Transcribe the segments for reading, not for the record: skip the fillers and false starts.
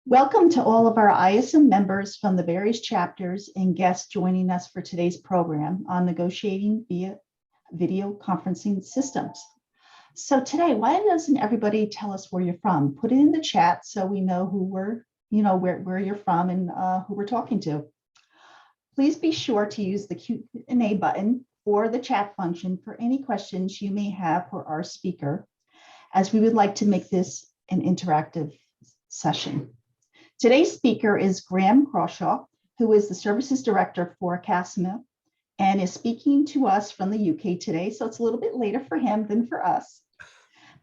Welcome to all of our ISM members from the various chapters and guests joining us for today's program on negotiating via video conferencing systems. So today, why doesn't everybody tell us where you're from? Put it in the chat so we know who where you're from and who we're talking to. Please be sure to use the Q&A button or the chat function for any questions you may have for our speaker, as we would like to make this an interactive session. Today's speaker is Graham Crawshaw, who is the Services Director for CASME and is speaking to us from the UK today, so it's a little bit later for him than for us.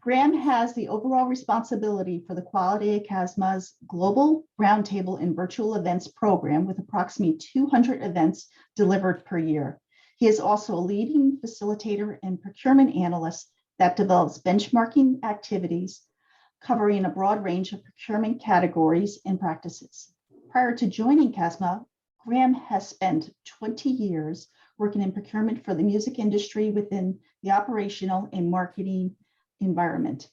Graham has the overall responsibility for the quality of CASME's Global Roundtable and Virtual Events program with approximately 200 events delivered per year. He is also a leading facilitator and procurement analyst that develops benchmarking activities covering a broad range of procurement categories and practices. Prior to joining CASME, Graham has spent 20 years working in procurement for the music industry within the operational and marketing environment.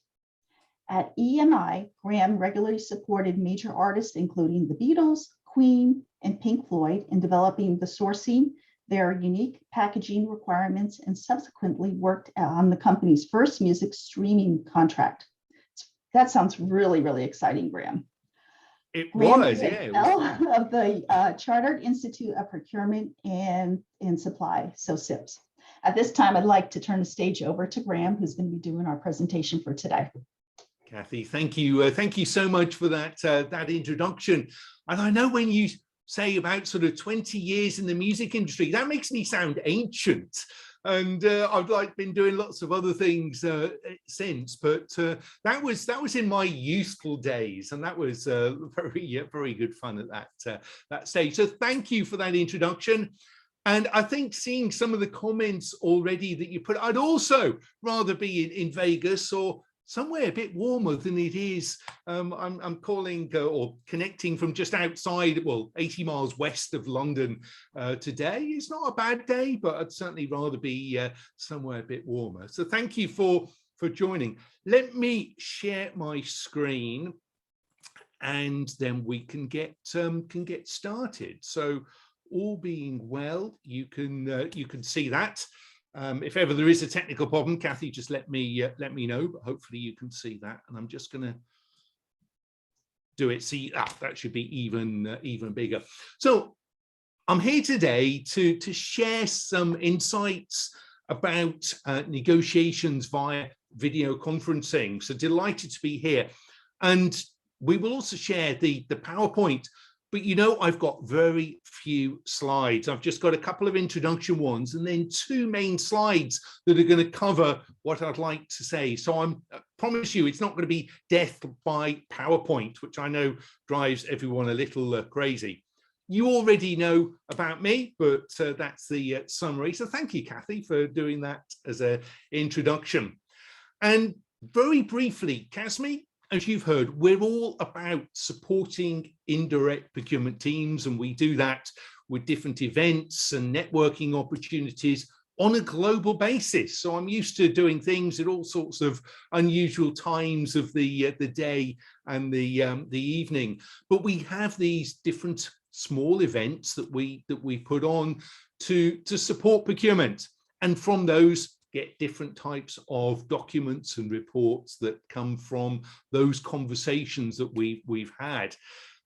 At EMI, Graham regularly supported major artists, including the Beatles, Queen, and Pink Floyd, in developing the sourcing, their unique packaging requirements, and subsequently worked on the company's first music streaming contract. That sounds really, really exciting, Graham. Graham was, yeah. Of the Chartered Institute of Procurement and Supply, so CIPS. At this time, I'd like to turn the stage over to Graham, who's going to be doing our presentation for today. Kathy, thank you. Thank you so much for that introduction. And I know when you say about sort of 20 years in the music industry, that makes me sound ancient. And I've been doing lots of other things since, but that was in my youthful days, and that was very good fun at that stage. So thank you for that introduction. And I think seeing some of the comments already that you put, I'd also rather be in Vegas or somewhere a bit warmer than it is. I'm calling or connecting from just outside, well, 80 miles west of London today. It's not a bad day, but I'd certainly rather be somewhere a bit warmer. So thank you for joining. Let me share my screen and then we can get started. So all being well, you can see that. If ever there is a technical problem, Kathy, just let me know, but hopefully you can see that. And I'm just going to do it. See, that should be even bigger. So I'm here today to share some insights about negotiations via video conferencing. So delighted to be here. And we will also share the PowerPoint. But you know, I've got very few slides. I've just got a couple of introduction ones and then two main slides that are going to cover what I'd like to say. So I promise you, it's not going to be death by PowerPoint, which I know drives everyone a little crazy. You already know about me, but that's the summary. So thank you, Kathy, for doing that as an introduction. And very briefly, CASME, as you've heard, we're all about supporting indirect procurement teams, and we do that with different events and networking opportunities on a global basis. So I'm used to doing things at all sorts of unusual times of the day and the evening. But we have these different small events that we put on to support procurement, and from those get different types of documents and reports that come from those conversations that we've had.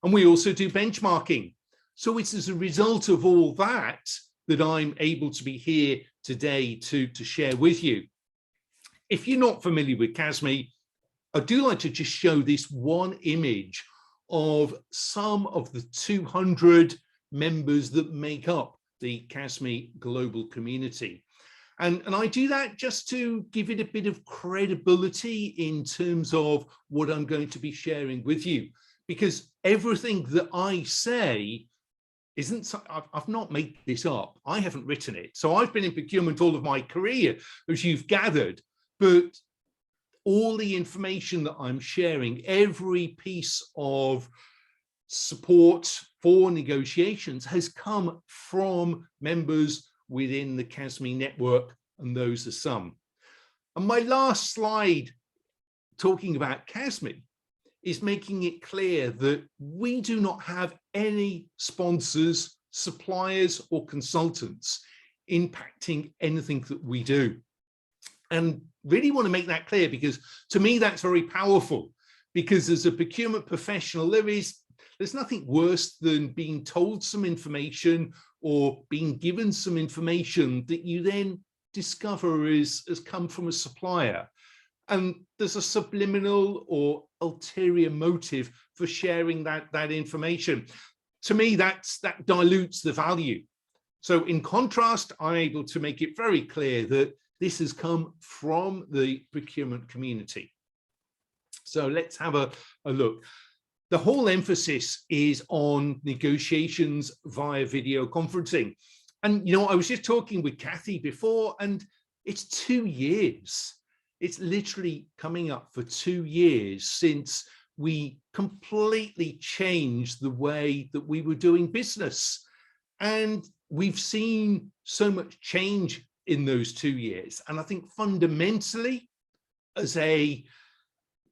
And we also do benchmarking. So it's as a result of all that that I'm able to be here today to share with you. If you're not familiar with CASME, I do like to just show this one image of some of the 200 members that make up the CASME global community. And I do that just to give it a bit of credibility in terms of what I'm going to be sharing with you, because everything that I say isn't, I've not made this up. I haven't written it. So I've been in procurement all of my career, as you've gathered, but all the information that I'm sharing, every piece of support for negotiations has come from members within the CASME network, and those are some. And my last slide talking about CASME is making it clear that we do not have any sponsors, suppliers, or consultants impacting anything that we do. And really want to make that clear, because to me, that's very powerful, because as a procurement professional, there's nothing worse than being told some information or being given some information that you then discover has come from a supplier. And there's a subliminal or ulterior motive for sharing that information. To me, that dilutes the value. So in contrast, I'm able to make it very clear that this has come from the procurement community. So let's have a look. The whole emphasis is on negotiations via video conferencing. And, you know, I was just talking with Kathy before, and it's 2 years. It's literally coming up for 2 years since we completely changed the way that we were doing business. And we've seen so much change in those 2 years. And I think fundamentally, as a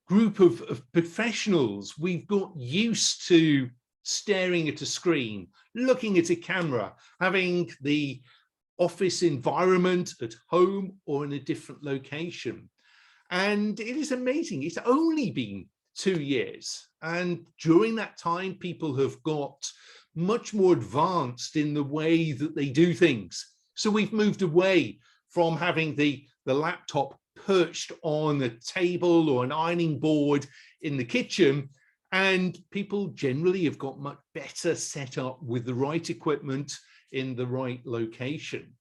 group of professionals, we've got used to staring at a screen, looking at a camera, having the office environment at home or in a different location. And it is amazing. It's only been 2 years. And during that time, people have got much more advanced in the way that they do things. So we've moved away from having the laptop perched on a table or an ironing board in the kitchen, and people generally have got much better set up with the right equipment in the right location.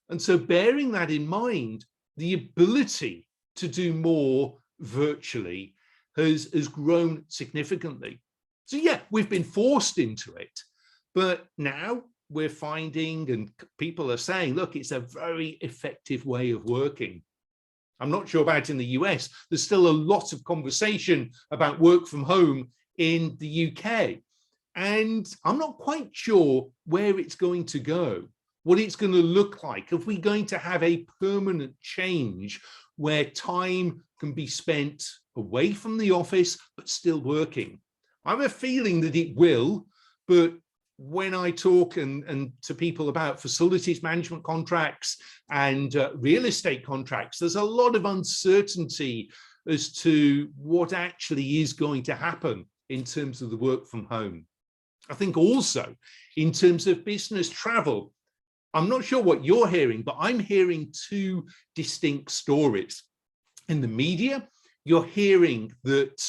And so bearing that in mind, the ability to do more virtually has grown significantly. So yeah, we've been forced into it, but now we're finding, and people are saying, look, it's a very effective way of working. I'm not sure about in the US. There's still a lot of conversation about work from home in the UK. And I'm not quite sure where it's going to go, what it's going to look like. Are we going to have a permanent change where time can be spent away from the office, but still working? I have a feeling that it will, but when I talk and to people about facilities management contracts and real estate contracts, there's a lot of uncertainty as to what actually is going to happen in terms of the work from home. I think also in terms of business travel, I'm not sure what you're hearing, but I'm hearing two distinct stories. In the media, you're hearing that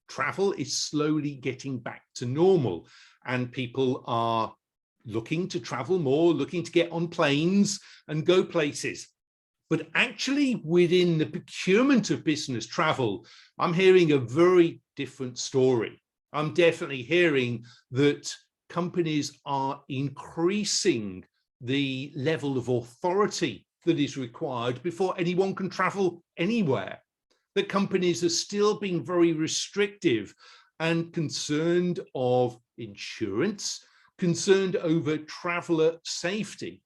travel is slowly getting back to normal, and people are looking to travel more, looking to get on planes and go places. But actually within the procurement of business travel, I'm hearing a very different story. I'm definitely hearing that companies are increasing the level of authority that is required before anyone can travel anywhere. That companies are still being very restrictive and concerned of insurance, concerned over traveler safety.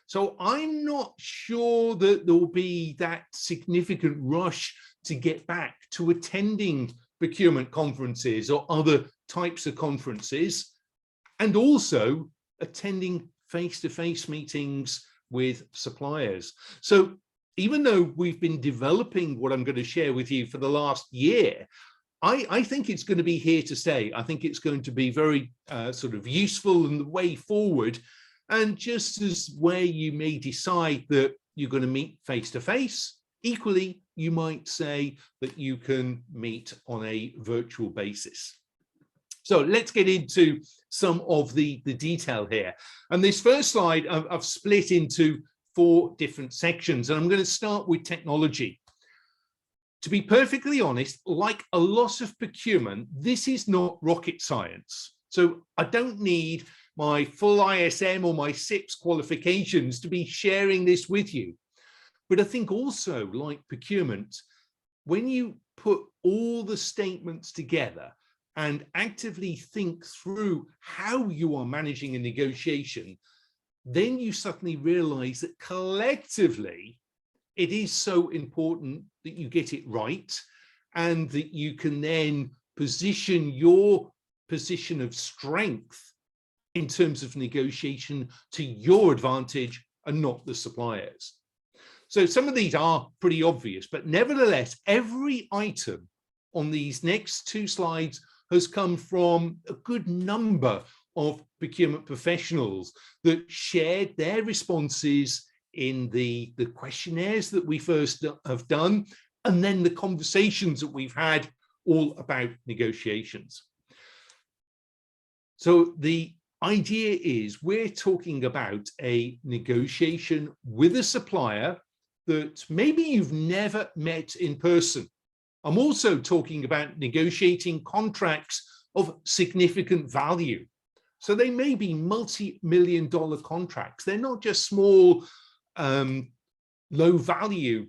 So I'm not sure that there will be that significant rush to get back to attending procurement conferences or other types of conferences, and also attending face-to-face meetings with suppliers. So even though we've been developing what I'm going to share with you for the last year, I think it's going to be here to stay. I think it's going to be very sort of useful in the way forward. And just as where you may decide that you're going to meet face-to-face, equally, you might say that you can meet on a virtual basis. So let's get into some of the detail here. And this first slide, I've split into 4 different sections, and I'm going to start with technology. To be perfectly honest, like a lot of procurement, this is not rocket science. So I don't need my full ISM or my SIPS qualifications to be sharing this with you. But I think also, like procurement, when you put all the statements together and actively think through how you are managing a negotiation, then you suddenly realize that collectively, it is so important that you get it right and that you can then position your position of strength in terms of negotiation to your advantage and not the suppliers. So some of these are pretty obvious, but nevertheless, every item on these next two slides has come from a good number of procurement professionals that shared their responses in the questionnaires that we first have done, and then the conversations that we've had all about negotiations. So the idea is we're talking about a negotiation with a supplier that maybe you've never met in person. I'm also talking about negotiating contracts of significant value. So they may be multi-million-dollar contracts. They're not just small, low-value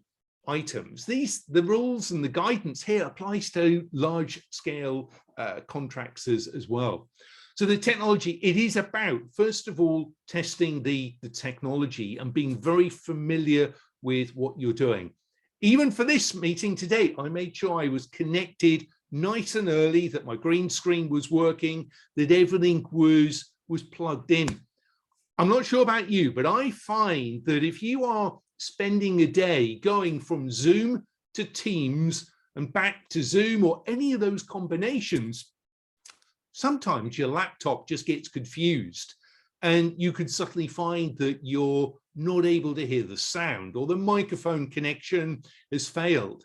items. The rules and the guidance here applies to large-scale contracts as well. So the technology, it is about, first of all, testing the technology and being very familiar with what you're doing. Even for this meeting today, I made sure I was connected nice and early, that my green screen was working, that everything was plugged in. I'm not sure about you, but I find that if you are spending a day going from Zoom to Teams and back to Zoom or any of those combinations, sometimes your laptop just gets confused, and you could suddenly find that you're not able to hear the sound, or the microphone connection has failed.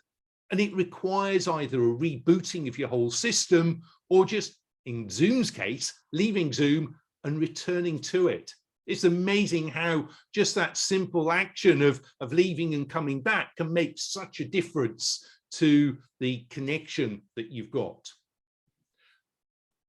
And it requires either a rebooting of your whole system, or just, in Zoom's case, leaving Zoom and returning to it. It's amazing how just that simple action of leaving and coming back can make such a difference to the connection that you've got.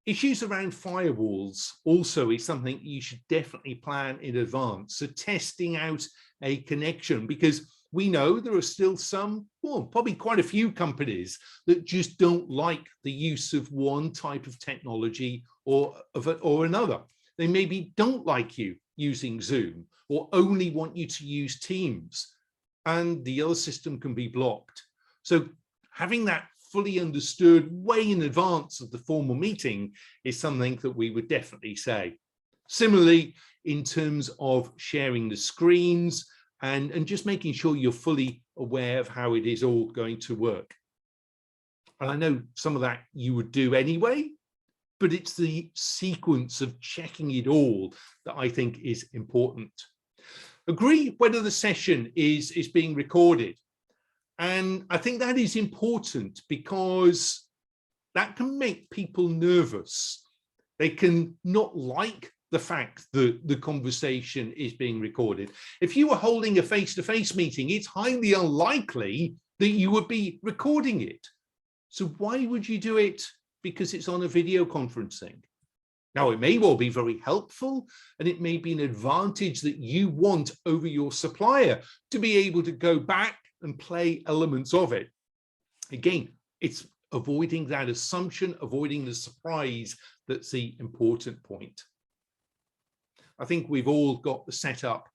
Issues around firewalls also is something you should definitely plan in advance. So testing out a connection, because we know there are still some, well, probably quite a few companies that just don't like the use of one type of technology or another. They maybe don't like you using Zoom or only want you to use Teams, and the other system can be blocked. So having that fully understood way in advance of the formal meeting is something that we would definitely say. Similarly, in terms of sharing the screens and just making sure you're fully aware of how it is all going to work. And I know some of that you would do anyway, but it's the sequence of checking it all that I think is important. Agree whether the session is being recorded. And I think that is important because that can make people nervous. They can not like the fact that the conversation is being recorded. If you were holding a face-to-face meeting, it's highly unlikely that you would be recording it. So why would you do it because it's on a video conferencing? Now, it may well be very helpful, and it may be an advantage that you want over your supplier to be able to go back and play elements of it. Again, it's avoiding that assumption, avoiding the surprise that's the important point. I think we've all got the setup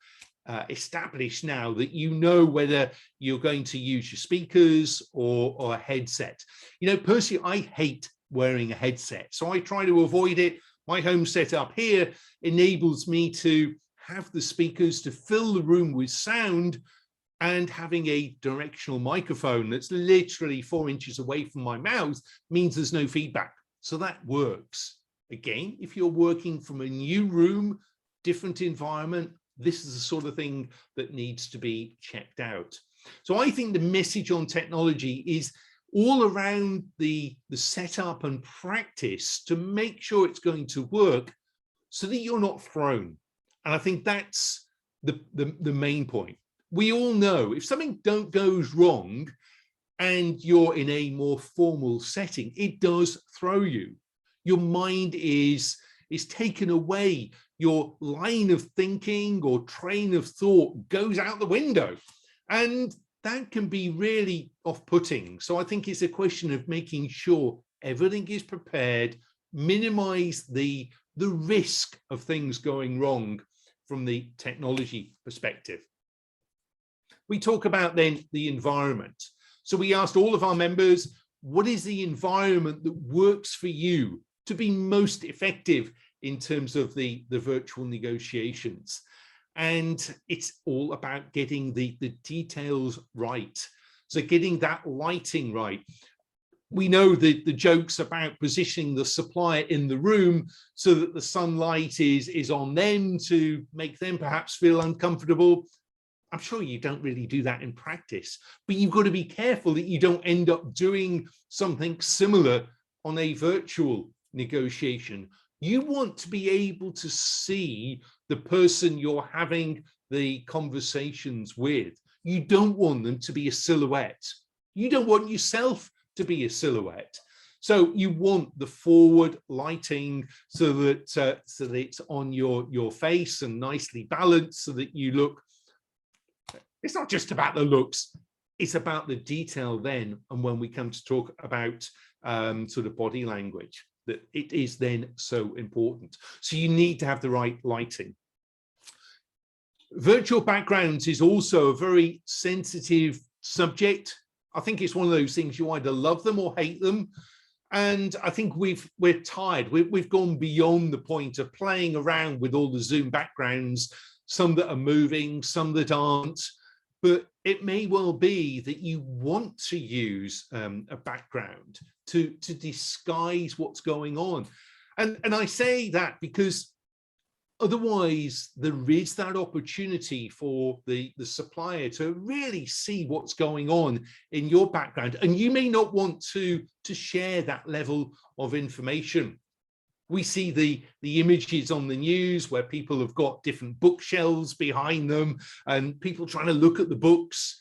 established now that you know whether you're going to use your speakers or a headset. You know, personally, I hate wearing a headset, so I try to avoid it. My home setup here enables me to have the speakers to fill the room with sound, and having a directional microphone that's literally 4 inches away from my mouth means there's no feedback. So that works. Again, if you're working from a new room, different environment, this is the sort of thing that needs to be checked out. So I think the message on technology is all around the setup and practice to make sure it's going to work so that you're not thrown. And I think that's the main point. We all know if something goes wrong and you're in a more formal setting, it does throw you. Your mind is taken away. Your line of thinking or train of thought goes out the window. And that can be really off-putting. So I think it's a question of making sure everything is prepared, minimize the risk of things going wrong from the technology perspective. We talk about then the environment. So we asked all of our members, what is the environment that works for you to be most effective in terms of the virtual negotiations. And it's all about getting the details right. So getting that lighting right. We know the jokes about positioning the supplier in the room so that the sunlight is on them to make them perhaps feel uncomfortable. I'm sure you don't really do that in practice, but you've got to be careful that you don't end up doing something similar on a virtual negotiation. You want to be able to see the person you're having the conversations with. You don't want them to be a silhouette. You don't want yourself to be a silhouette. So you want the forward lighting so that it's on your face and nicely balanced so that you look. It's not just about the looks, it's about the detail then. And when we come to talk about sort of body language, that it is then so important. So you need to have the right lighting. Virtual backgrounds is also a very sensitive subject. I think it's one of those things you either love them or hate them. And I think we're tired. We've gone beyond the point of playing around with all the Zoom backgrounds, some that are moving, some that aren't. But it may well be that you want to use a background to disguise what's going on. And I say that because otherwise there is that opportunity for the supplier to really see what's going on in your background. And you may not want to share that level of information. We see the images on the news where people have got different bookshelves behind them and people trying to look at the books.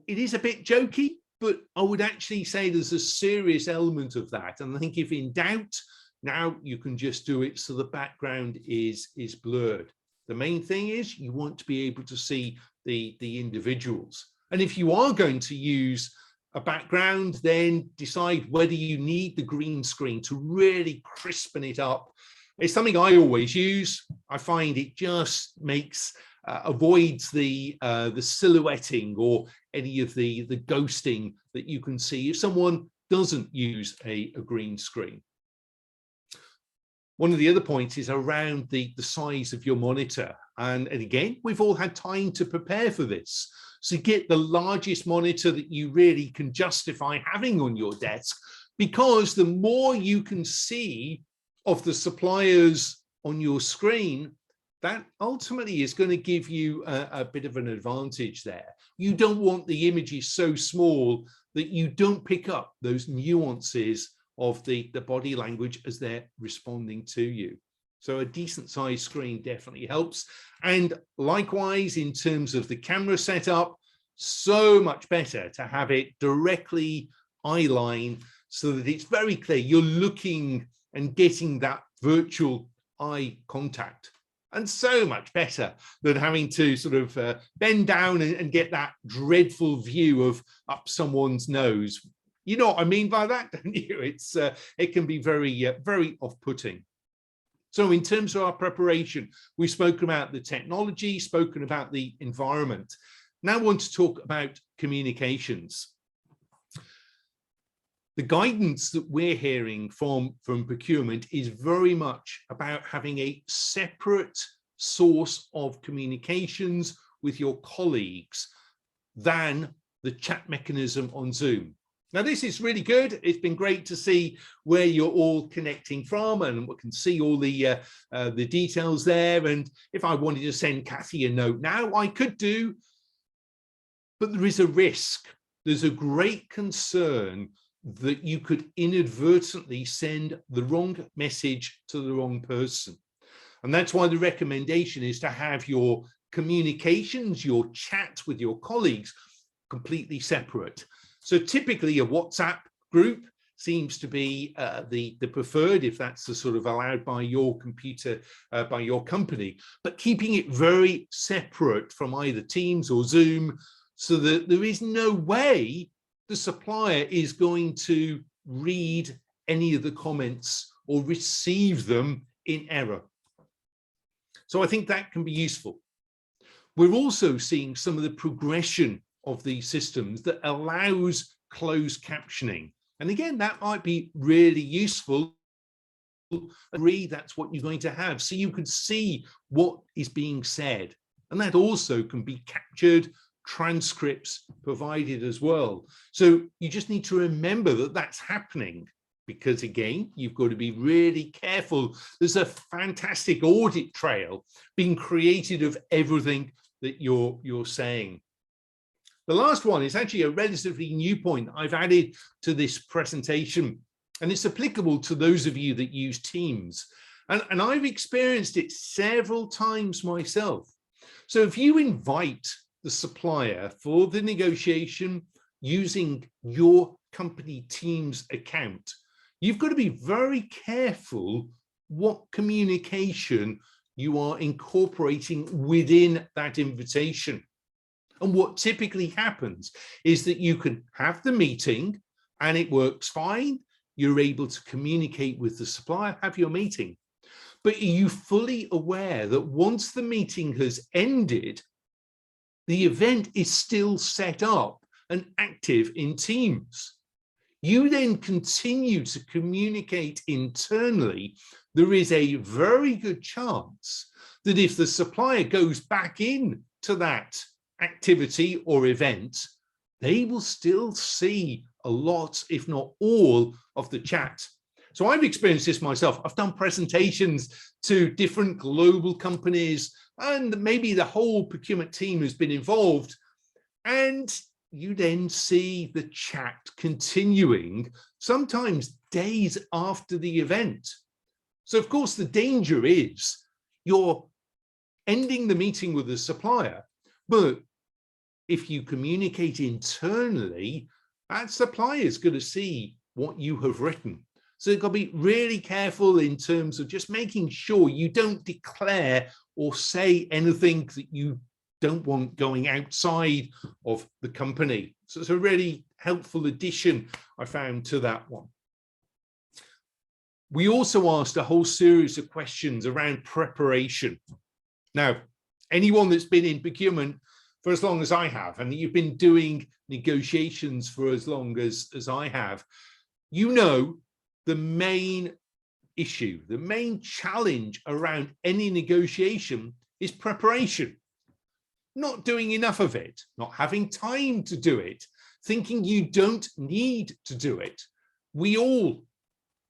It is a bit jokey, but I would actually say there's a serious element of that. And I think if in doubt, now you can just do it so the background is blurred. The main thing is you want to be able to see the individuals. And if you are going to use a background, then decide whether you need the green screen to really crispen it up. It's something I always use. I find it just makes avoids the silhouetting or any of the ghosting that you can see if someone doesn't use a green screen. One of the other points is around the size of your monitor. And again, we've all had time to prepare for this. So get the largest monitor that you really can justify having on your desk, because the more you can see of the suppliers on your screen, that ultimately is going to give you a bit of an advantage there. You don't want the images so small that you don't pick up those nuances of the body language as they're responding to you. So a decent sized screen definitely helps. And likewise, in terms of the camera setup, so much better to have it directly eye line so that it's very clear you're looking and getting that virtual eye contact. And so much better than having to sort of bend down and get that dreadful view of up someone's nose. You know what I mean by that, don't you? It can be very off-putting. So in terms of our preparation, we've spoken about the technology, spoken about the environment. Now I want to talk about communications. The guidance that we're hearing from procurement is very much about having a separate source of communications with your colleagues than the chat mechanism on Zoom. Now, this is really good. It's been great to see where you're all connecting from, and we can see all the details there. And if I wanted to send Kathy a note now, I could do, but there is a risk. There's a great concern that you could inadvertently send the wrong message to the wrong person. And that's why the recommendation is to have your communications, your chat with your colleagues completely separate. So typically a WhatsApp group seems to be the preferred, if that's the sort of allowed by your computer, by your company, but keeping it very separate from either Teams or Zoom, so that there is no way the supplier is going to read any of the comments or receive them in error. So I think that can be useful. We're also seeing some of the progression of these systems that allows closed captioning. And again, that might be really useful. Agree that's what you're going to have, so you can see what is being said. And that also can be captured, transcripts provided as well. So you just need to remember that that's happening, because again, you've got to be really careful. There's a fantastic audit trail being created of everything that you're saying. The last one is actually a relatively new point I've added to this presentation, and it's applicable to those of you that use Teams. And I've experienced it several times myself. So if you invite the supplier for the negotiation using your company Teams account, you've got to be very careful what communication you are incorporating within that invitation. And what typically happens is that you can have the meeting and it works fine. You're able to communicate with the supplier, have your meeting. But are you fully aware that once the meeting has ended, the event is still set up and active in Teams? You then continue to communicate internally. There is a very good chance that if the supplier goes back in to that activity or event, they will still see a lot, if not all, of the chat. So I've experienced this myself. I've done presentations to different global companies, and maybe the whole procurement team has been involved. And you then see the chat continuing, sometimes days after the event. So of course, the danger is you're ending the meeting with the supplier, but if you communicate internally, that supplier is going to see what you have written. So you've got to be really careful in terms of just making sure you don't declare or say anything that you don't want going outside of the company. So it's a really helpful addition I found to that one. We also asked a whole series of questions around preparation. Now, anyone that's been in procurement for as long as I have, and you've been doing negotiations for as long as I have, you know the main issue, the main challenge around any negotiation is preparation. Not doing enough of it, not having time to do it, thinking you don't need to do it. We all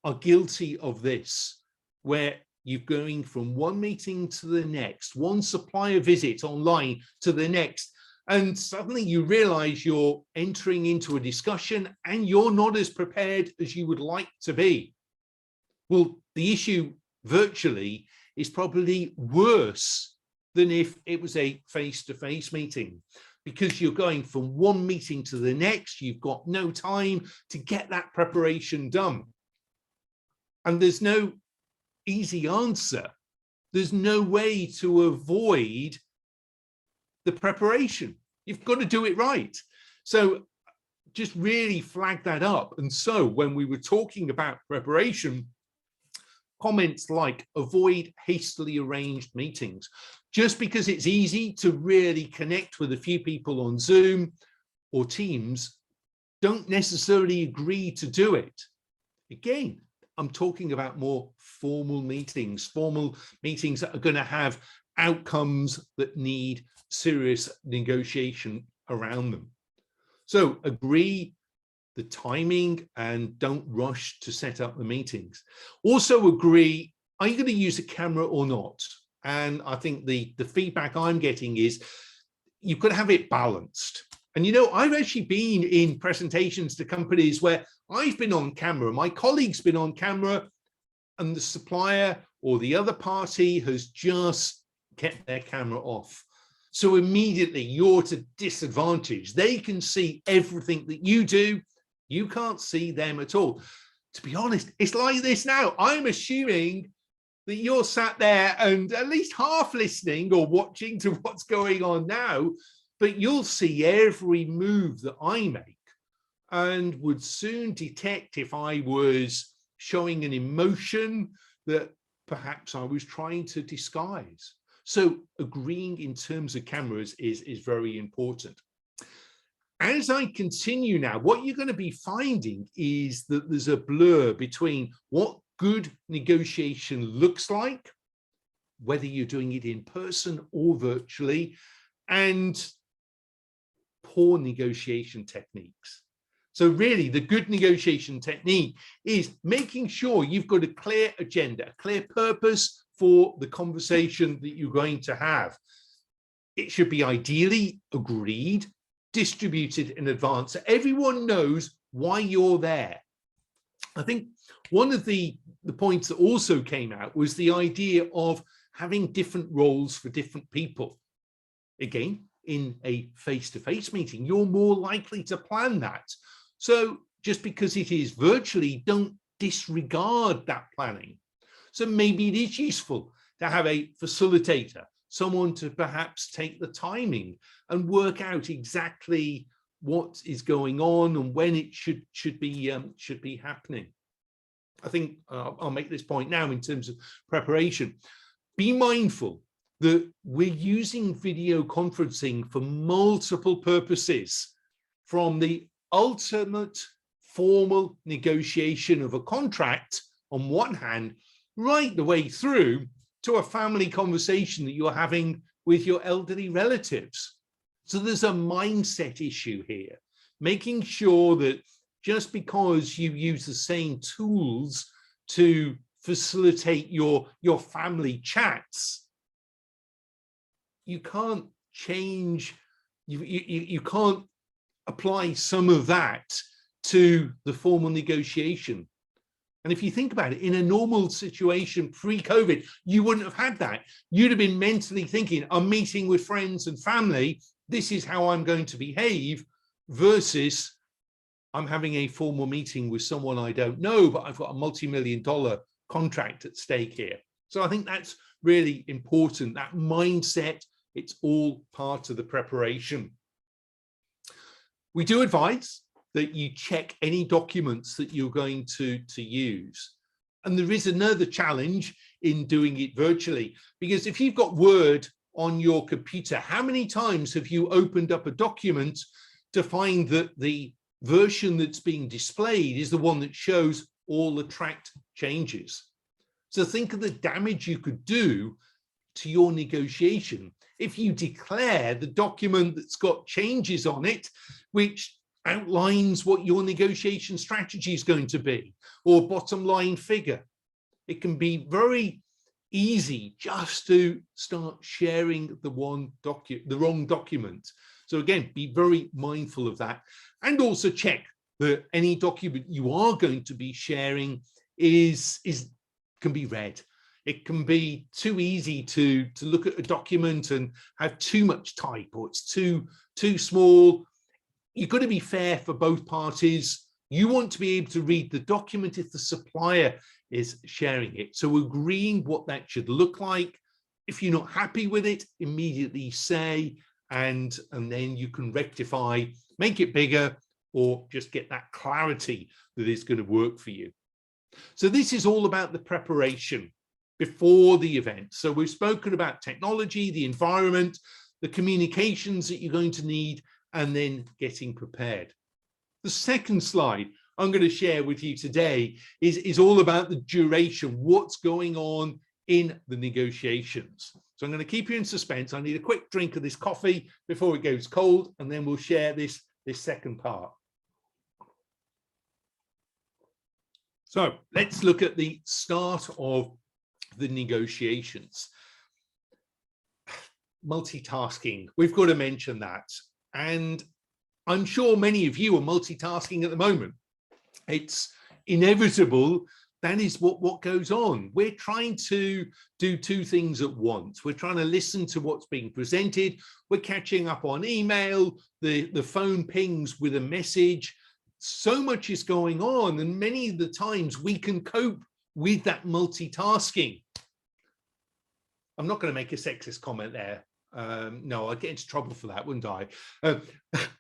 are guilty of this, where you're going from one meeting to the next, one supplier visit online to the next, and suddenly you realize you're entering into a discussion and you're not as prepared as you would like to be. Well, the issue virtually is probably worse than if it was a face-to-face meeting, because you're going from one meeting to the next, you've got no time to get that preparation done. And there's no easy answer. There's no way to avoid the preparation. You've got to do it right. So just really flag that up. And so when we were talking about preparation, comments like avoid hastily arranged meetings. Just because it's easy to really connect with a few people on Zoom or Teams, don't necessarily agree to do it. Again, I'm talking about more formal meetings that are going to have outcomes that need serious negotiation around them. So agree the timing and don't rush to set up the meetings. Also agree, are you going to use a camera or not? And I think the feedback I'm getting is you've got to have it balanced. And you know, I've actually been in presentations to companies where I've been on camera, my colleague's been on camera, and the supplier or the other party has just kept their camera off. So immediately you're at a disadvantage. They can see everything that you do. You can't see them at all. To be honest, it's like this now. I'm assuming that you're sat there and at least half listening or watching to what's going on now, but you'll see every move that I make and would soon detect if I was showing an emotion that perhaps I was trying to disguise. So agreeing in terms of cameras is very important. As I continue now, what you're going to be finding is that there's a blur between what good negotiation looks like, whether you're doing it in person or virtually, and poor negotiation techniques. So really, the good negotiation technique is making sure you've got a clear agenda, a clear purpose for the conversation that you're going to have. It should be ideally agreed, distributed in advance, so everyone knows why you're there. I think one of the points that also came out was the idea of having different roles for different people. Again, in a face-to-face meeting, you're more likely to plan that. So just because it is virtually, don't disregard that planning. So maybe it is useful to have a facilitator, someone to perhaps take the timing and work out exactly what is going on and when it should be happening. I think I'll make this point now in terms of preparation. Be mindful that we're using video conferencing for multiple purposes, from the ultimate formal negotiation of a contract on one hand, right the way through to a family conversation that you're having with your elderly relatives. So there's a mindset issue here, making sure that just because you use the same tools to facilitate your family chats, you can't change, you can't apply some of that to the formal negotiation. And if you think about it, in a normal situation pre-COVID, you wouldn't have had that. You'd have been mentally thinking, I'm meeting with friends and family, this is how I'm going to behave, versus I'm having a formal meeting with someone I don't know, but I've got a multi-million-dollar contract at stake here. So I think that's really important, that mindset. It's all part of the preparation. We do advise that you check any documents that you're going to use. And there is another challenge in doing it virtually, because if you've got Word on your computer, how many times have you opened up a document to find that the version that's being displayed is the one that shows all the tracked changes? So think of the damage you could do to your negotiation if you declare the document that's got changes on it, which outlines what your negotiation strategy is going to be, or bottom line figure. It can be very easy just to start sharing the wrong document. So again, be very mindful of that, and also check that any document you are going to be sharing can be read. It can be too easy to look at a document and have too much type, or it's too small. You've got to be fair for both parties. You want to be able to read the document if the supplier is sharing it. So agreeing what that should look like. If you're not happy with it, immediately say, and then you can rectify, make it bigger, or just get that clarity that is going to work for you. So this is all about the preparation before the event. So we've spoken about technology, the environment, the communications that you're going to need, and then getting prepared. The second slide I'm going to share with you today is all about the duration, what's going on in the negotiations. So I'm going to keep you in suspense. I need a quick drink of this coffee before it goes cold, and then we'll share this second part. So let's look at the start of the negotiations. Multitasking, we've got to mention that. And I'm sure many of you are multitasking at the moment. It's inevitable. That is what goes on. We're trying to do two things at once. We're trying to listen to what's being presented. We're catching up on email. The phone pings with a message. So much is going on, and many of the times we can cope with that multitasking. I'm not going to make a sexist comment there. No, I'd get into trouble for that, wouldn't I?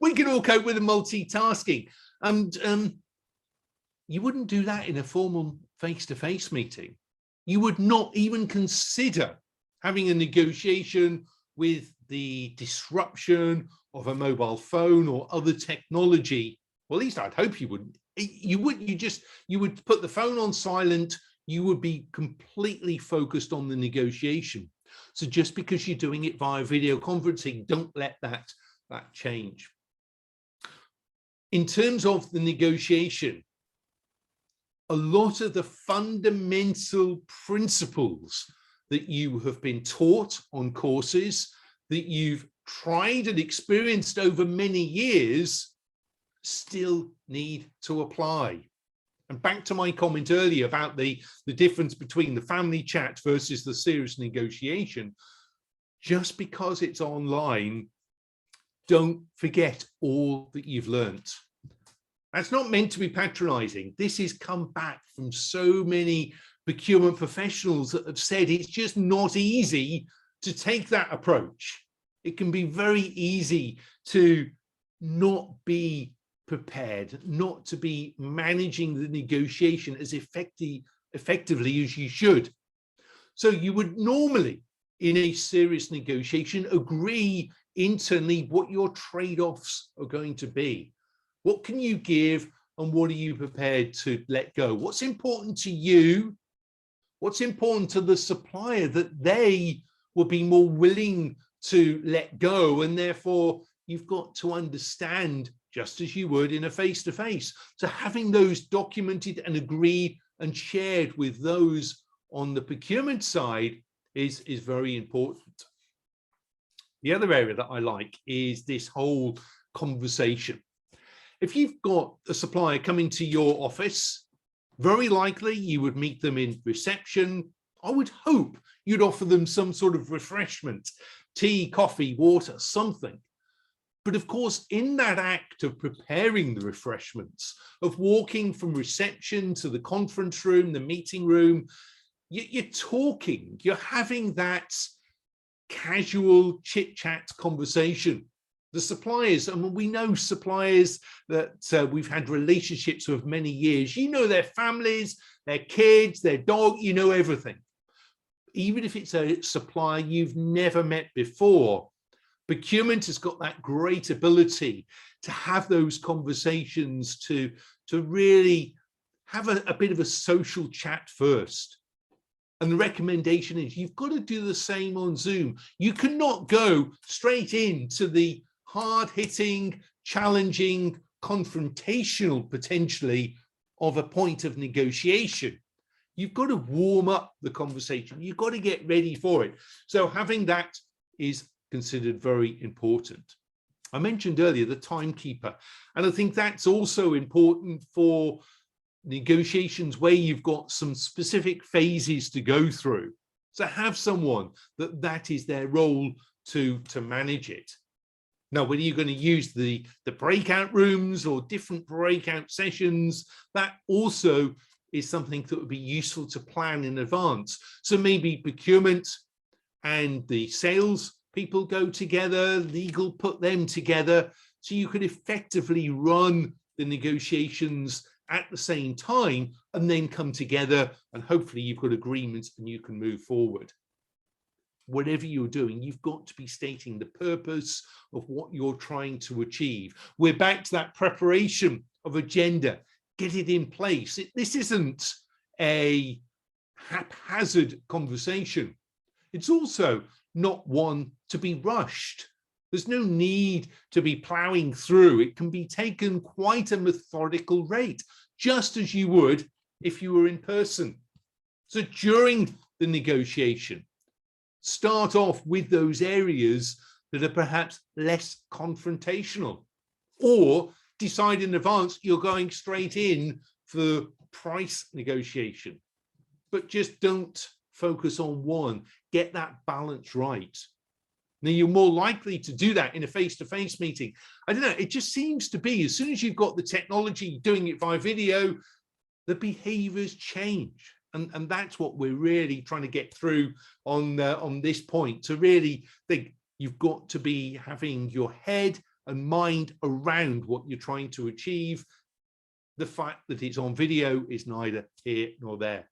We can all cope with the multitasking. And you wouldn't do that in a formal face-to-face meeting. You would not even consider having a negotiation with the disruption of a mobile phone or other technology, well, at least I'd hope you wouldn't. You would put the phone on silent. You would be completely focused on the negotiation. So just because you're doing it via video conferencing, don't let that change. In terms of the negotiation, a lot of the fundamental principles that you have been taught on courses, that you've tried and experienced over many years, still need to apply. And back to my comment earlier about the difference between the family chat versus the serious negotiation, just because it's online, don't forget all that you've learnt. That's not meant to be patronizing. This has come back from so many procurement professionals that have said it's just not easy to take that approach. It can be very easy to not be prepared, not to be managing the negotiation as effectively as you should. So you would normally, in a serious negotiation, agree internally what your trade-offs are going to be. What can you give and what are you prepared to let go? What's important to you? What's important to the supplier that they will be more willing to let go, and therefore you've got to understand, just as you would in a face-to-face. So having those documented and agreed and shared with those on the procurement side is very important. The other area that I like is this whole conversation. If you've got a supplier coming to your office, very likely you would meet them in reception. I would hope you'd offer them some sort of refreshment, tea, coffee, water, something. But of course, in that act of preparing the refreshments, of walking from reception to the conference room, the meeting room, you're talking, you're having that casual chit-chat conversation. The suppliers, and we know suppliers that we've had relationships with many years, you know their families, their kids, their dog, you know everything. Even if it's a supplier you've never met before, procurement has got that great ability to have those conversations, to really have a bit of a social chat first. And the recommendation is you've got to do the same on Zoom. You cannot go straight into the hard-hitting, challenging, confrontational potentially of a point of negotiation. You've got to warm up the conversation. You've got to get ready for it. So having that is considered very important. I mentioned earlier the timekeeper, and I think that's also important for negotiations where you've got some specific phases to go through. So have someone that is their role to manage it. Now, whether you're going to use the breakout rooms or different breakout sessions, that also is something that would be useful to plan in advance. So maybe procurement and the sales people go together, legal put them together, so you could effectively run the negotiations at the same time and then come together, and hopefully you've got agreements and you can move forward. Whatever you're doing, you've got to be stating the purpose of what you're trying to achieve. We're back to that preparation of agenda. Get it in place. This isn't a haphazard conversation. It's also not one to be rushed. There's no need to be plowing through. It can be taken quite a methodical rate, just as you would if you were in person. So during the negotiation, start off with those areas that are perhaps less confrontational, or decide in advance you're going straight in for price negotiation, but just don't focus on one. Get that balance right. Now, you're more likely to do that in a face-to-face meeting. I don't know, it just seems to be as soon as you've got the technology doing it via video, the behaviors change. And that's what we're really trying to get through on this point, to really think you've got to be having your head and mind around what you're trying to achieve. The fact that it's on video is neither here nor there.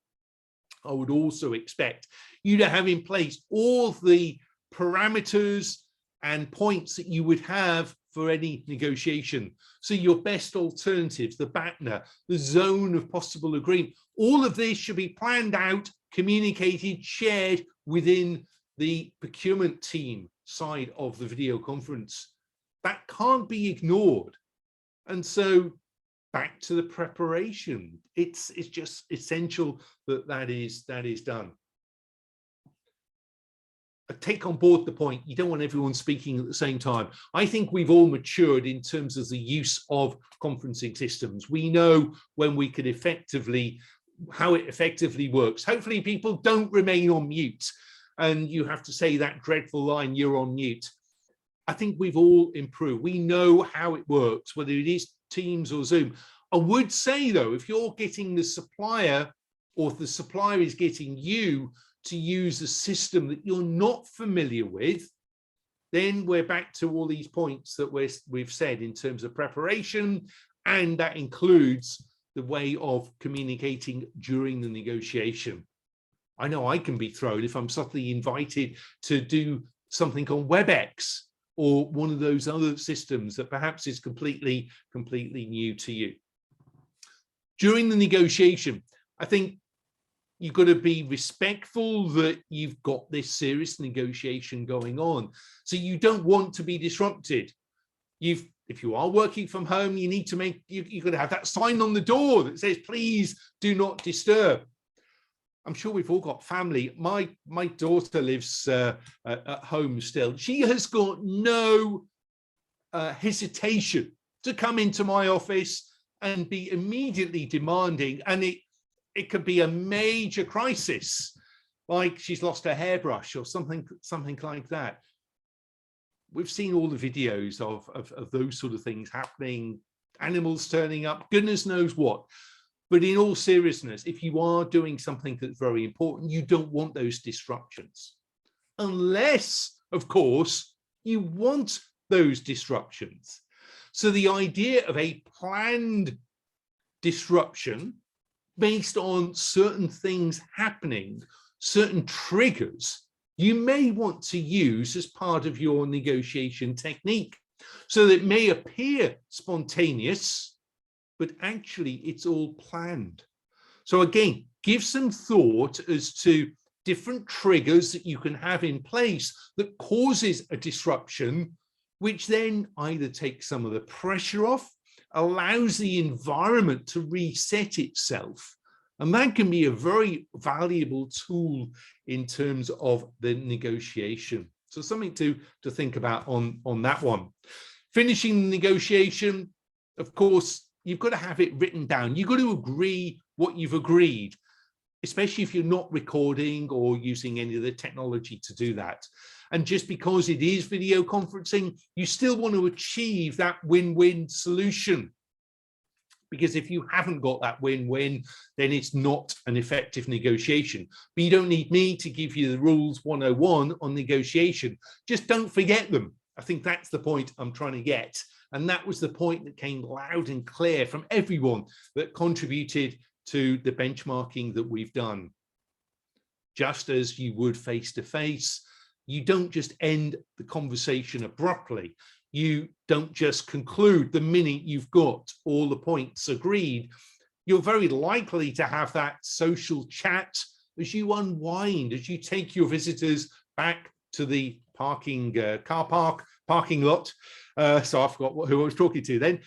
I would also expect you to have in place all the parameters and points that you would have for any negotiation. So your best alternatives, the BATNA, the zone of possible agreement, all of this should be planned out, communicated, shared within the procurement team side of the video conference. That can't be ignored. And so back to the preparation. It's just essential that that is done. I take on board the point, you don't want everyone speaking at the same time. I think we've all matured in terms of the use of conferencing systems. We know when we can effectively, how it effectively works. Hopefully people don't remain on mute and you have to say that dreadful line, you're on mute. I think we've all improved. We know how it works, whether it is Teams or Zoom. I would say though, if you're getting the supplier or if the supplier is getting you to use a system that you're not familiar with, then we're back to all these points that we've said in terms of preparation, and that includes the way of communicating during the negotiation. I know I can be thrown if I'm suddenly invited to do something on WebEx or one of those other systems that perhaps is completely new to you. During the negotiation, I think you've got to be respectful that you've got this serious negotiation going on. So you don't want to be disrupted. If you are working from home, you need to you've got to have that sign on the door that says, please do not disturb. I'm sure we've all got family. My daughter lives at home still. She has got no hesitation to come into my office and be immediately demanding, and it could be a major crisis, like she's lost her hairbrush or something like that. We've seen all the videos of those sort of things happening, animals turning up, goodness knows what. But in all seriousness, if you are doing something that's very important, you don't want those disruptions. Unless, of course, you want those disruptions. So the idea of a planned disruption based on certain things happening, certain triggers, you may want to use as part of your negotiation technique. So that it may appear spontaneous, but actually it's all planned. So again, give some thought as to different triggers that you can have in place that causes a disruption, which then either takes some of the pressure off, allows the environment to reset itself. And that can be a very valuable tool in terms of the negotiation. So something to think about on that one. Finishing the negotiation, of course, you've got to have it written down. You've got to agree what you've agreed, especially if you're not recording or using any of the technology to do that. And just because it is video conferencing, you still want to achieve that win-win solution. Because if you haven't got that win-win, then it's not an effective negotiation. But you don't need me to give you the rules 101 on negotiation. Just don't forget them. I think that's the point I'm trying to get. And that was the point that came loud and clear from everyone that contributed to the benchmarking that we've done. Just as you would face-to-face, you don't just end the conversation abruptly. You don't just conclude the minute you've got all the points agreed. You're very likely to have that social chat as you unwind, as you take your visitors back to the parking parking lot. So I forgot who I was talking to then.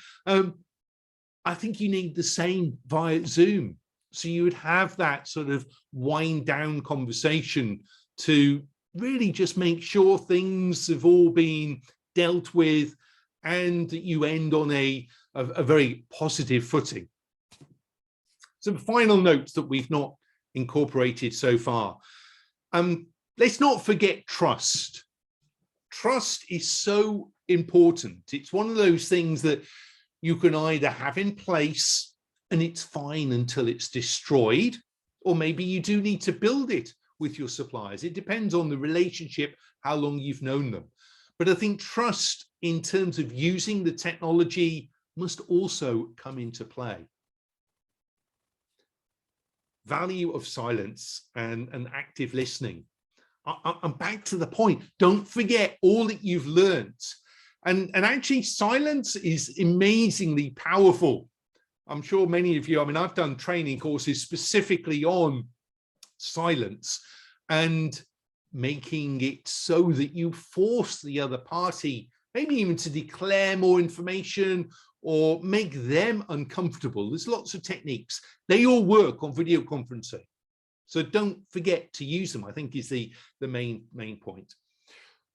I think you need the same via Zoom. So you would have that sort of wind down conversation to really just make sure things have all been dealt with and that you end on a very positive footing. Some final notes that we've not incorporated so far. Let's not forget trust. Trust is so important. It's one of those things that you can either have in place and it's fine until it's destroyed, or maybe you do need to build it with your suppliers. It depends on the relationship, how long you've known them. But I think trust in terms of using the technology must also come into play. Value of silence and active listening. I'm back to the point. Don't forget all that you've learned. And actually, silence is amazingly powerful. I'm sure many of you, I mean, I've done training courses specifically on silence and making it so that you force the other party, maybe even to declare more information or make them uncomfortable. There's lots of techniques. They all work on video conferencing. So don't forget to use them, I think is the main point.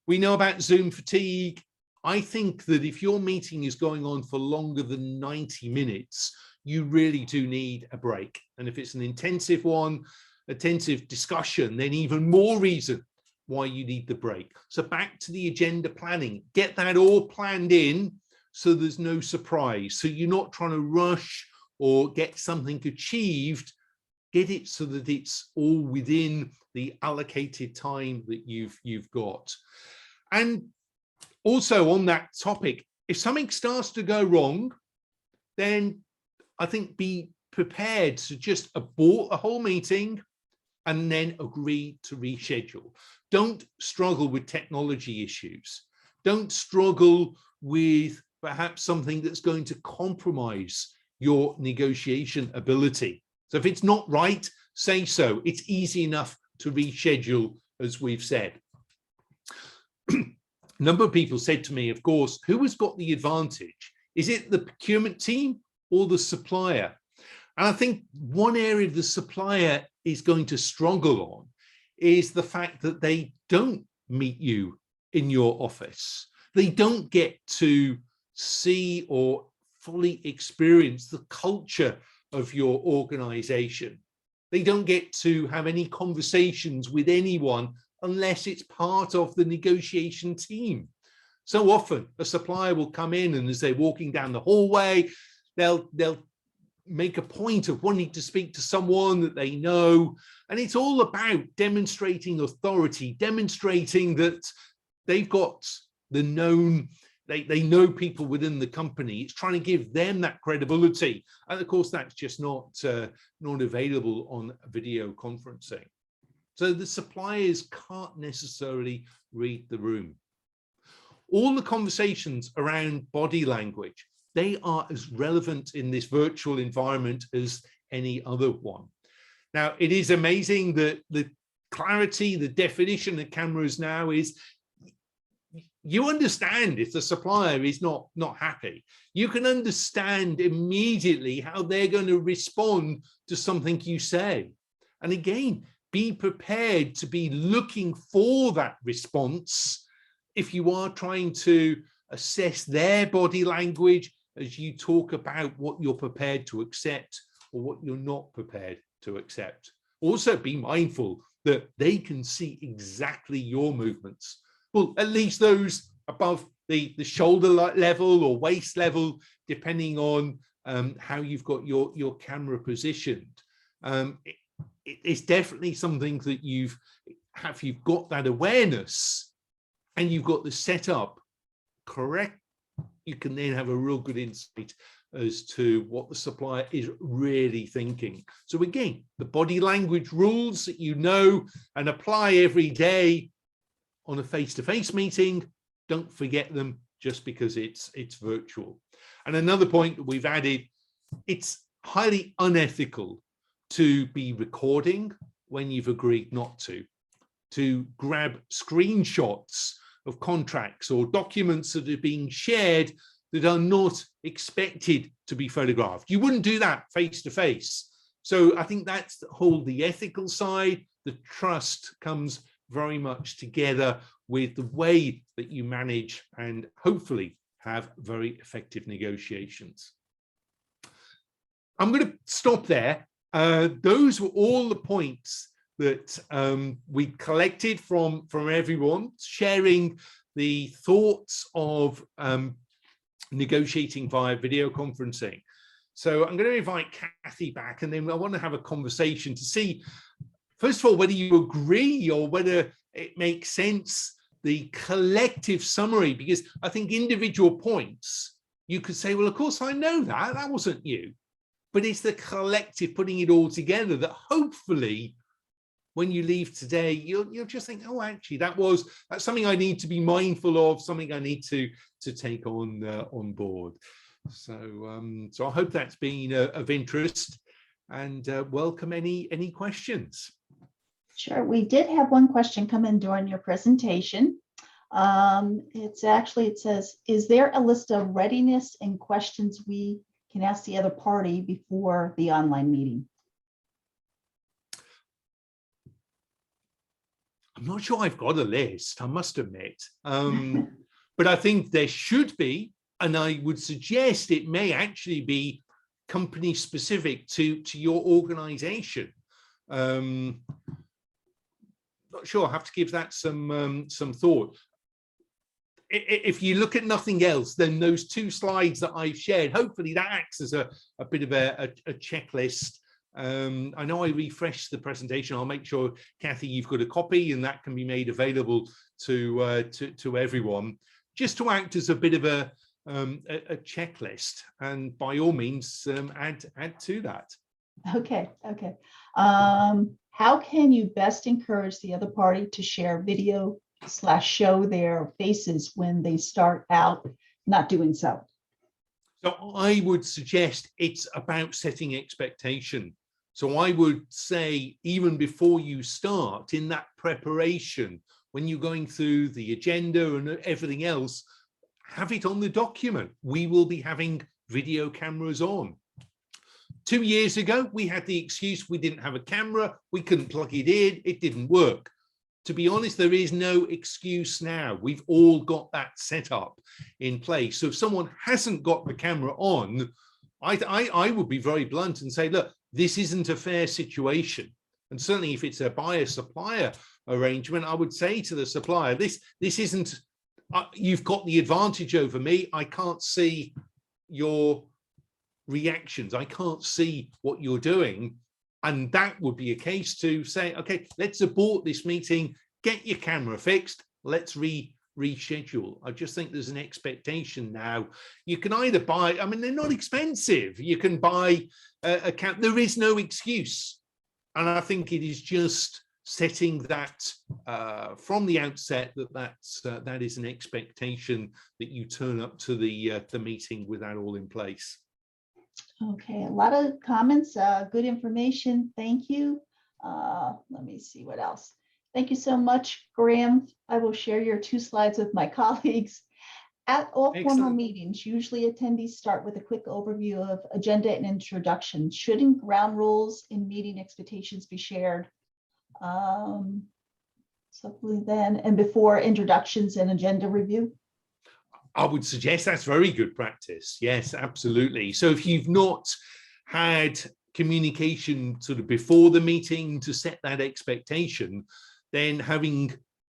We know about Zoom fatigue. I think that if your meeting is going on for longer than 90 minutes, you really do need a break. And if it's an intensive one, intensive discussion, then even more reason why you need the break. So back to the agenda planning, get that all planned in so there's no surprise. So you're not trying to rush or get something achieved. Get it so that it's all within the allocated time that you've got. And also on that topic, if something starts to go wrong, then I think be prepared to just abort the whole meeting and then agree to reschedule. Don't struggle with technology issues. Don't struggle with perhaps something that's going to compromise your negotiation ability. So if it's not right, say so. It's easy enough to reschedule, as we've said. A number of people said to me, of course, who has got the advantage? Is it the procurement team or the supplier? And I think one area the supplier is going to struggle on is the fact that they don't meet you in your office. They don't get to see or fully experience the culture of your organization. They don't get to have any conversations with anyone unless it's part of the negotiation team. So often a supplier will come in and as they're walking down the hallway, they'll make a point of wanting to speak to someone that they know. And it's all about demonstrating authority, demonstrating that they've got the known, they know people within the company. It's trying to give them that credibility. And of course, that's just not available on video conferencing. So the suppliers can't necessarily read the room. All the conversations around body language, they are as relevant in this virtual environment as any other one. Now, it is amazing that the clarity, the definition of cameras now is, you understand if the supplier is not happy. You can understand immediately how they're going to respond to something you say. And again, be prepared to be looking for that response if you are trying to assess their body language as you talk about what you're prepared to accept or what you're not prepared to accept. Also be mindful that they can see exactly your movements. Well, at least those above the shoulder level or waist level, depending on how you've got your camera positioned. It's definitely something that you've got that awareness and you've got the setup correct, you can then have a real good insight as to what the supplier is really thinking. So again, the body language rules that you know and apply every day on a face-to-face meeting, don't forget them just because it's virtual. And another point that we've added, it's highly unethical to be recording when you've agreed not to grab screenshots of contracts or documents that are being shared that are not expected to be photographed. You wouldn't do that face-to-face. So I think that's the ethical side. The trust comes very much together with the way that you manage and hopefully have very effective negotiations. I'm going to stop there. Those were all the points that we collected from everyone, sharing the thoughts of negotiating via video conferencing. So I'm going to invite Kathy back, and then I want to have a conversation to see, first of all, whether you agree or whether it makes sense, the collective summary, because I think individual points, you could say, well, of course, I know that wasn't you. But it's the collective putting it all together that hopefully when you leave today, you'll just think, oh, actually, that's something I need to be mindful of, something I need to take on board. So I hope that's been of interest, and welcome any questions. Sure. We did have one question come in during your presentation. It says, is there a list of readiness and questions we can ask the other party before the online meeting? I'm not sure I've got a list, I must admit, but I think there should be, and I would suggest it may actually be company specific to your organization. Not sure, I have to give that some thought. If you look at nothing else, then those 2 slides that I've shared, hopefully that acts as a bit of a checklist. I know I refreshed the presentation. I'll make sure, Kathy, you've got a copy, and that can be made available to everyone, just to act as a bit of a checklist. And by all means, add to that. Okay. How can you best encourage the other party to share video / show their faces when they start out not doing so? So I would suggest it's about setting expectation. So I would say, even before you start, in that preparation, when you're going through the agenda and everything else, have it on the document. We will be having video cameras on. 2 years ago, we had the excuse we didn't have a camera, we couldn't plug it in, it didn't work. To be honest, there is no excuse now. We've all got that set up in place. So if someone hasn't got the camera on, I would be very blunt and say, look, this isn't a fair situation. And certainly if it's a buyer-supplier arrangement, I would say to the supplier, this isn't, you've got the advantage over me. I can't see your reactions. I can't see what you're doing. And that would be a case to say, okay, let's abort this meeting, get your camera fixed, let's reschedule. I just think there's an expectation now. You can either buy, I mean, they're not expensive. You can buy a camera. There is no excuse. And I think it is just setting that from the outset that is an expectation that you turn up to the meeting with that all in place. Okay, a lot of comments, good information. Thank you. Let me see what else. Thank you so much, Graham. I will share your 2 slides with my colleagues. At all formal meetings, usually attendees start with a quick overview of agenda and introduction. Shouldn't ground rules in meeting expectations be shared? Something then, and before introductions and agenda review? I would suggest that's very good practice. Yes, absolutely. So if you've not had communication sort of before the meeting to set that expectation, then having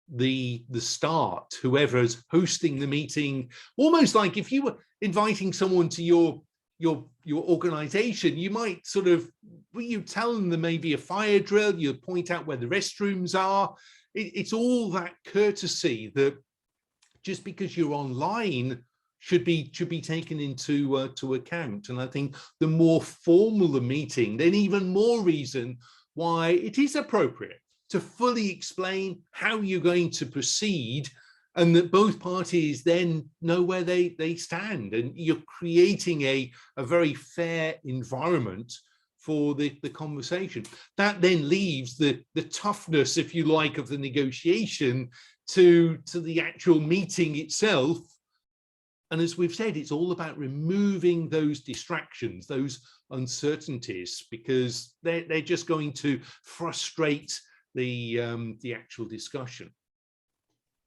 the start, whoever's hosting the meeting, almost like if you were inviting someone to your organization, you might sort of, you tell them there may be a fire drill, you point out where the restrooms are. It's all that courtesy that just because you're online should be taken into account. And I think the more formal the meeting, then even more reason why it is appropriate to fully explain how you're going to proceed, and that both parties then know where they stand, and you're creating a very fair environment for the conversation. That then leaves the toughness, if you like, of the negotiation to the actual meeting itself. And as we've said, it's all about removing those distractions, those uncertainties, because they're just going to frustrate the actual discussion.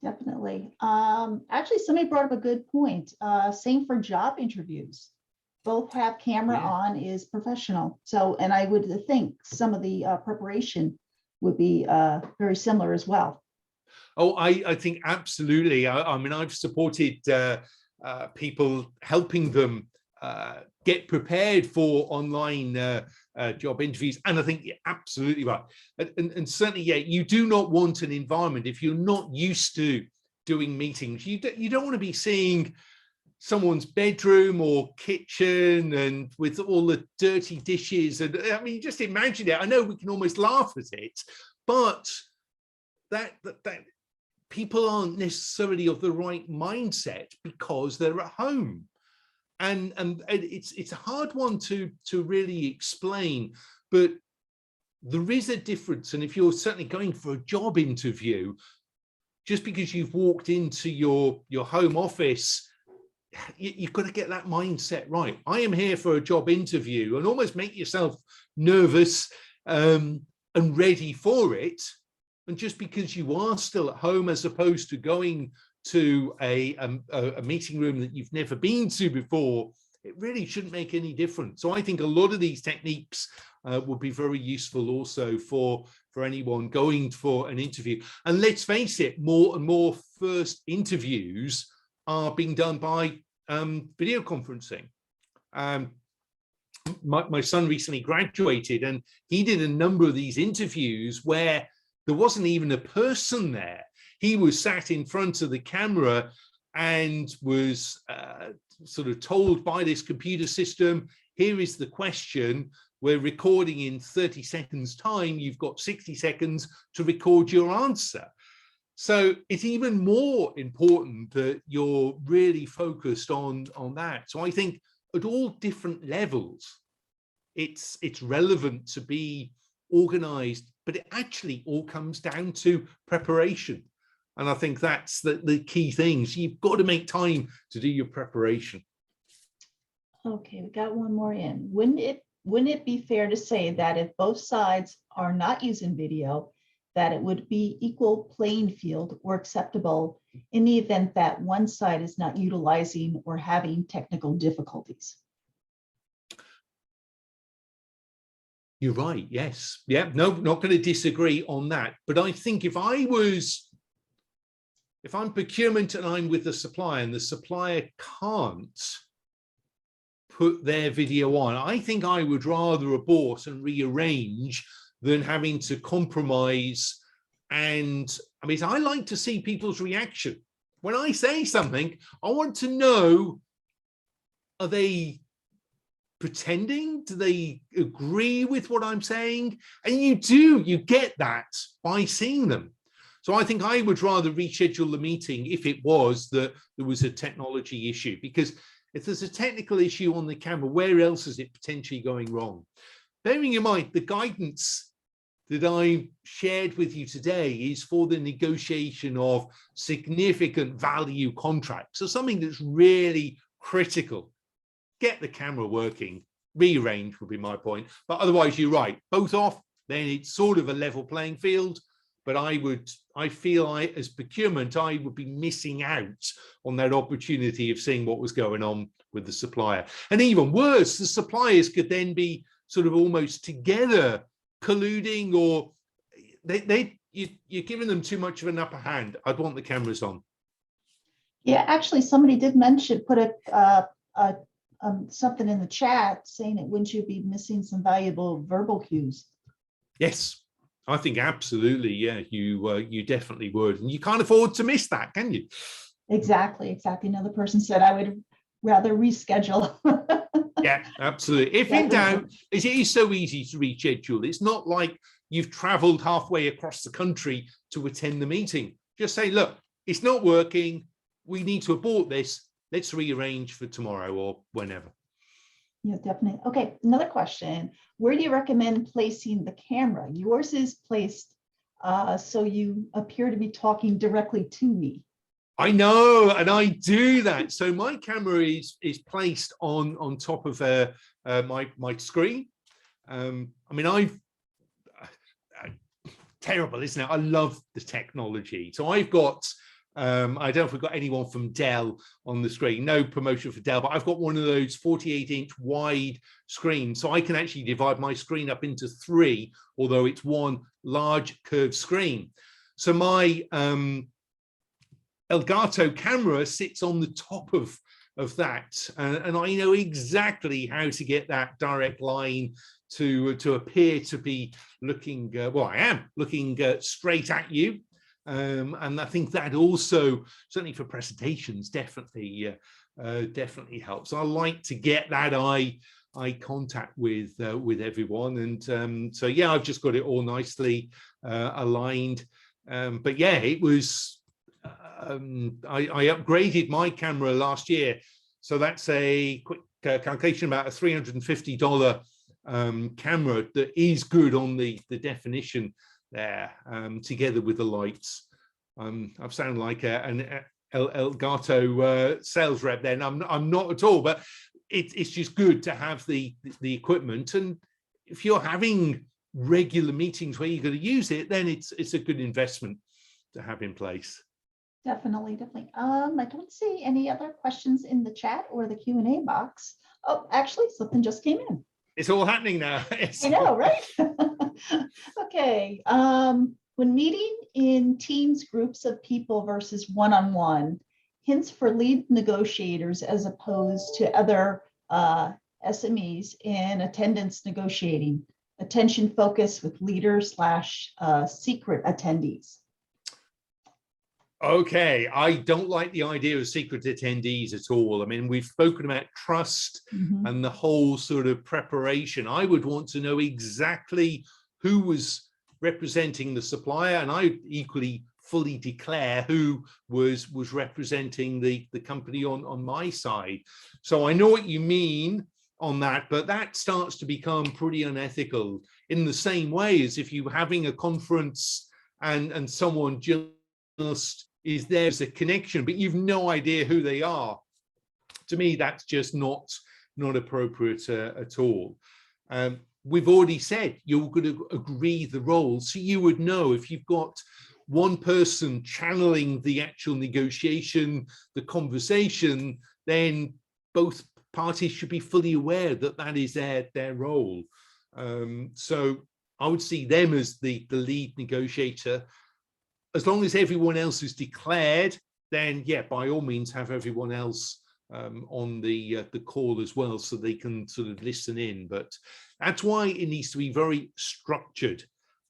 Definitely. Actually, somebody brought up a good point. Same for job interviews. Both have camera on is professional. So, and I would think some of the preparation would be very similar as well. Oh, I think absolutely. I mean, I've supported people, helping them get prepared for online job interviews. And I think you're absolutely right. And certainly, yeah, you do not want an environment, if you're not used to doing meetings, you don't want to be seeing someone's bedroom or kitchen and with all the dirty dishes. And I mean, just imagine it. I know we can almost laugh at it, but that people aren't necessarily of the right mindset because they're at home. And it's a hard one to really explain, but there is a difference. And if you're certainly going for a job interview, just because you've walked into your home office, you've got to get that mindset right. I am here for a job interview, and almost make yourself nervous and ready for it. And just because you are still at home, as opposed to going to a meeting room that you've never been to before, it really shouldn't make any difference. So I think a lot of these techniques would be very useful also for anyone going for an interview. And let's face it, more and more first interviews are being done by video conferencing. My son recently graduated, and he did a number of these interviews where there wasn't even a person there. He was sat in front of the camera and was sort of told by this computer system, here is the question, we're recording in 30 seconds time, you've got 60 seconds to record your answer. So it's even more important that you're really focused on that. So I think at all different levels, it's relevant to be organized, but it actually all comes down to preparation. And I think that's the key things. You've got to make time to do your preparation. Okay, we got one more in. Wouldn't it be fair to say that if both sides are not using video, that it would be equal playing field or acceptable in the event that one side is not utilizing or having technical difficulties? You're right, yes. Yeah, no, not going to disagree on that. But I think if I'm procurement and I'm with the supplier and the supplier can't put their video on, I think I would rather abort and rearrange than having to compromise. And I mean, I like to see people's reaction. When I say something, I want to know, are they pretending? Do they agree with what I'm saying? And you get that by seeing them. So I think I would rather reschedule the meeting if it was that there was a technology issue, because if there's a technical issue on the camera, where else is it potentially going wrong? Bearing in mind, the guidance that I shared with you today is for the negotiation of significant value contracts. So something that's really critical. Get the camera working, rearrange would be my point. But otherwise, you're right, both off, then it's sort of a level playing field. But I feel as procurement, I would be missing out on that opportunity of seeing what was going on with the supplier. And even worse, the suppliers could then be sort of almost together colluding, or you're giving them too much of an upper hand. I'd want the cameras on. Yeah, actually, somebody did put something in the chat saying that wouldn't you be missing some valuable verbal cues? Yes, I think absolutely. Yeah, you definitely would. And you can't afford to miss that, can you? Exactly. Another person said, I would rather reschedule. Yeah, absolutely. If in doubt, it is so easy to reschedule. It's not like you've traveled halfway across the country to attend the meeting. Just say, look, it's not working. We need to abort this. Let's rearrange for tomorrow or whenever. Yeah, definitely. Okay, another question. Where do you recommend placing the camera? Yours is placed so you appear to be talking directly to me. I know, and I do that. So my camera is placed on top of my screen. I mean, terrible, isn't it? I love the technology. So I've got, I don't know if we've got anyone from Dell on the screen, no promotion for Dell, but I've got one of those 48-inch wide screens. So I can actually divide my screen up into three, although it's one large curved screen. So my Elgato camera sits on the top of that, and I know exactly how to get that direct line to appear to be looking, well, I am looking straight at you. And I think that also, certainly for presentations, definitely definitely helps. I like to get that eye contact with everyone, and so yeah, I've just got it all nicely aligned. But yeah, it was I upgraded my camera last year, so that's a quick calculation, about a $350 camera that is good on the definition there, together with the lights. I've sounded like an El Gato sales rep then. I'm not at all, but it's just good to have the equipment, and if you're having regular meetings where you're going to use it, then it's a good investment to have in place. Definitely. I don't see any other questions in the chat or the Q&A box. Oh, actually, something just came in. It's all happening now. I know, right? Okay. When meeting in teams, groups of people versus one-on-one, hints for lead negotiators as opposed to other SMEs in attendance negotiating, attention focus with leaders / secret attendees. Okay, I don't like the idea of secret attendees at all. I mean, we've spoken about trust and the whole sort of preparation. I would want to know exactly who was representing the supplier, and I equally fully declare who was representing the company on my side. So I know what you mean on that, but that starts to become pretty unethical, in the same way as if you're having a conference and someone just is there as a connection, but you've no idea who they are. To me, that's just not appropriate at all. We've already said you're going to agree the roles, so you would know if you've got one person channeling the actual negotiation, the conversation, then both parties should be fully aware that that is their role. So I would see them as the lead negotiator. As long as everyone else is declared, then yeah, by all means have everyone else on the call as well, so they can sort of listen in. But that's why it needs to be very structured,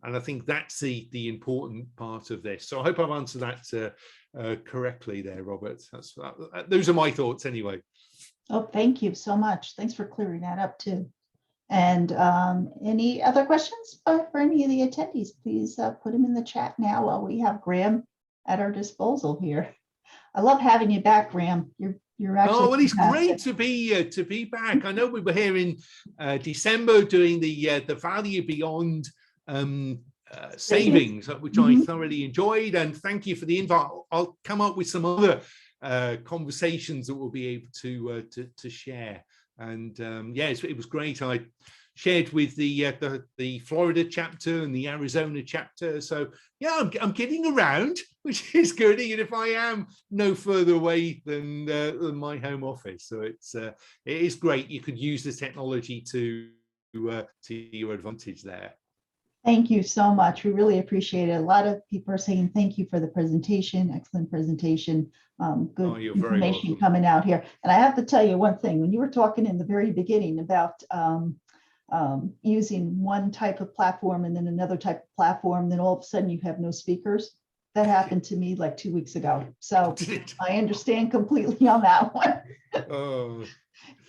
and I think that's the important part of this. So I hope I've answered that correctly there, Robert. Those are my thoughts anyway. Oh, thank you so much. Thanks for clearing that up too. And any other questions for any of the attendees, please put them in the chat now while we have Graham at our disposal here. I love having you back, Graham. You're actually well, it's fantastic. great to be back. I know we were here in December doing the value beyond savings, which I thoroughly enjoyed, and thank you for the invite. I'll come up with some other conversations that we'll be able to share. And yeah, it was great. I shared with the Florida chapter and the Arizona chapter. So yeah, I'm getting around, which is good, even if I am no further away than my home office. So it is great. You could use this technology to your advantage there. Thank you so much. We really appreciate it. A lot of people are saying thank you for the presentation. Excellent presentation. Good information coming out here. And I have to tell you one thing. When you were talking in the very beginning about using one type of platform and then another type of platform, then all of a sudden you have no speakers. That happened to me like 2 weeks ago. So I understand completely on that one. Oh.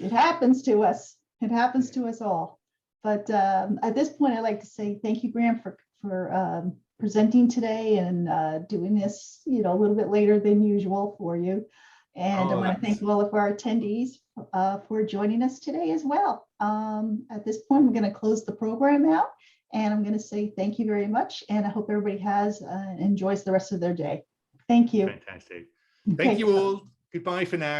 It happens to us. It happens to us all. But at this point, I'd like to say thank you, Graham, for presenting today and doing this, a little bit later than usual for you. And I want to thank all of our attendees for joining us today as well. At this point, I'm going to close the program out, and I'm going to say thank you very much. And I hope everybody enjoys the rest of their day. Thank you. Fantastic. Thank you all. Goodbye for now.